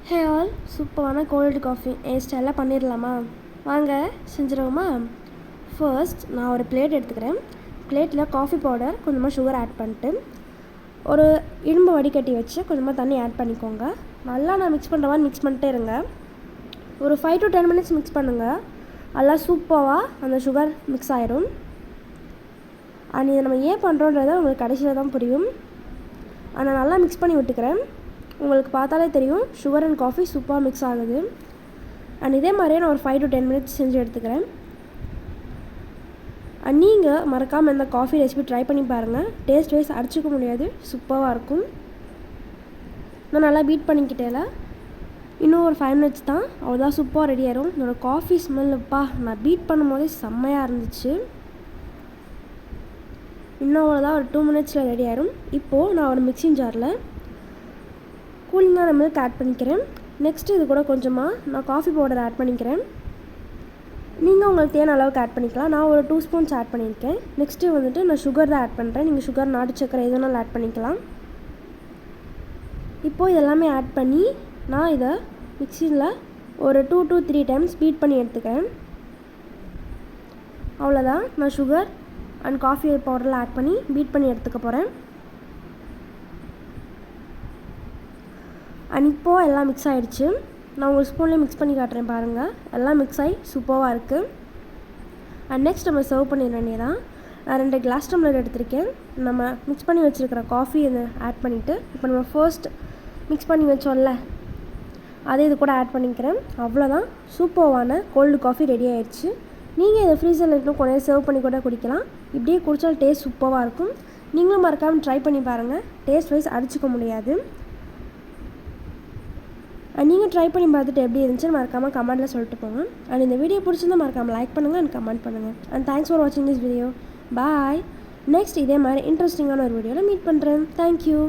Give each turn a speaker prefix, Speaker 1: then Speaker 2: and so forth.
Speaker 1: Hey all, சூப்பரான cold coffee ஸ்டைலாக பண்ணிடலாமா? வாங்க செஞ்சிருவோமா? ஃபர்ஸ்ட் நான் ஒரு பிளேட் எடுத்துக்கிறேன். பிளேட்டில் காஃபி பவுடர், கொஞ்சமாக சுகர் ஆட் பண்ணிட்டு, ஒரு இரும்பு வடிகட்டி வச்சு கொஞ்சமாக தண்ணி ஆட் பண்ணிக்கோங்க. நல்லா நான் மிக்ஸ் பண்ணுற மாதிரி மிக்ஸ் பண்ணிட்டே இருங்க. ஒரு 5 to 10 minutes மிக்ஸ் பண்ணுங்கள். நல்லா சூப்பராக அந்த சுகர் மிக்ஸ் ஆயிரும். அண்ட் இதை நம்ம ஏன் பண்ணுறோன்றதை உங்களுக்கு கடைசியில் தான் புரியும். ஆனால் நல்லா மிக்ஸ் பண்ணி விட்டுக்கிறேன். உங்களுக்கு பார்த்தாலே தெரியும் சுகர் அண்ட் காஃபி சூப்பராக மிக்ஸ் ஆகுது. அண்ட் இதே மாதிரியே நான் ஒரு 5 to 10 minutes செஞ்சு எடுத்துக்கிறேன். அண்ட் நீங்கள் மறக்காமல் இந்த காஃபி ரெசிபி ட்ரை பண்ணி பாருங்கள். டேஸ்ட் வைஸ் அடிச்சிக்க முடியாது, சூப்பராக இருக்கும். நான் நல்லா பீட் பண்ணிக்கிட்டேல இன்னும் ஒரு 5 minutes தான், அவ்வளோதான், சூப்பராக ரெடி ஆயிரும். என்னோடய காஃபி ஸ்மெல்லுப்பா நான் பீட் பண்ணும் போதே செம்மையாக இருந்துச்சு. இன்னும் அவ்வளோதான், ஒரு 2 minutesல ரெடி ஆயிரும். இப்போது நான் ஒரு மிக்சிங் ஜாரில் கூலிங்கான மில்க் ஆட் பண்ணிக்கிறேன். நெக்ஸ்ட்டு இது கூட கொஞ்சமாக நான் காஃபி பவுடர் ஆட் பண்ணிக்கிறேன். நீங்கள் உங்களுக்கு தேவையான அளவுக்கு ஆட் பண்ணிக்கலாம். நான் ஒரு 2 spoons ஆட் பண்ணியிருக்கேன். நெக்ஸ்ட்டு வந்துட்டு நான் சுகர் தான் ஆட் பண்ணுறேன். நீங்கள் சுகர், நாட்டு சக்கரை எதுனாலும் ஆட் பண்ணிக்கலாம். இப்போது இதெல்லாமே ஆட் பண்ணி நான் இதை மிக்சியில் ஒரு 2 to 3 times பீட் பண்ணி எடுத்துக்கிறேன். அவ்வளோதான், நான் சுகர் அண்ட் காஃபி பவுடரில் ஆட் பண்ணி பீட் பண்ணி எடுத்துக்க போகிறேன். அண்ட் இப்போது எல்லாம் மிக்ஸ் ஆகிடுச்சு. நான் ஒரு ஸ்பூன்லேயே மிக்ஸ் பண்ணி காட்டுறேன் பாருங்கள். எல்லாம் மிக்ஸ் ஆகி சூப்பராக இருக்குது. அண்ட் நெக்ஸ்ட் நம்ம சர்வ் பண்ணிட வேண்டியதான். நான் 2 கிளாஸ் டம்ளர் எடுத்திருக்கேன். நம்ம மிக்ஸ் பண்ணி வச்சுருக்கிற காஃபி இதை ஆட் பண்ணிவிட்டு, இப்போ நம்ம ஃபர்ஸ்ட் மிக்ஸ் பண்ணி வச்சோம்ல அதே இது கூட ஆட் பண்ணிக்கிறேன். அவ்வளோதான், சூப்பரான கோல்டு காஃபி ரெடி ஆகிடுச்சு. நீங்கள் இதை ஃப்ரீசரில் இருக்கணும், கொஞ்சம் சர்வ் பண்ணி கூட குடிக்கலாம். இப்படியே குடித்தால் டேஸ்ட் சூப்பராக இருக்கும். நீங்களும் மறக்காமல் ட்ரை பண்ணி பாருங்கள். டேஸ்ட் வைஸ் அடிச்சிக்க முடியாது. நீங்கள் ட்ரை பண்ணி பார்த்துட்டு எப்படி இருந்துச்சுன்னு மறக்காமல் கமெண்ட்டில் சொல்லிட்டு போங்க. அண்ட் இந்த வீடியோ பிடிச்சிருந்தால் மறக்காமல் லைக் பண்ணுங்கள் அண்ட் கமெண்ட் பண்ணுங்கள். அண்ட் தேங்க்ஸ் ஃபார் வாட்சிங் திஸ் வீடியோ. பாய். நெக்ஸ்ட் இதே மாதிரி இன்ட்ரெஸ்டிங்கான ஒரு வீடியோவில் மீட் பண்ணுறேன். தேங்க்யூ.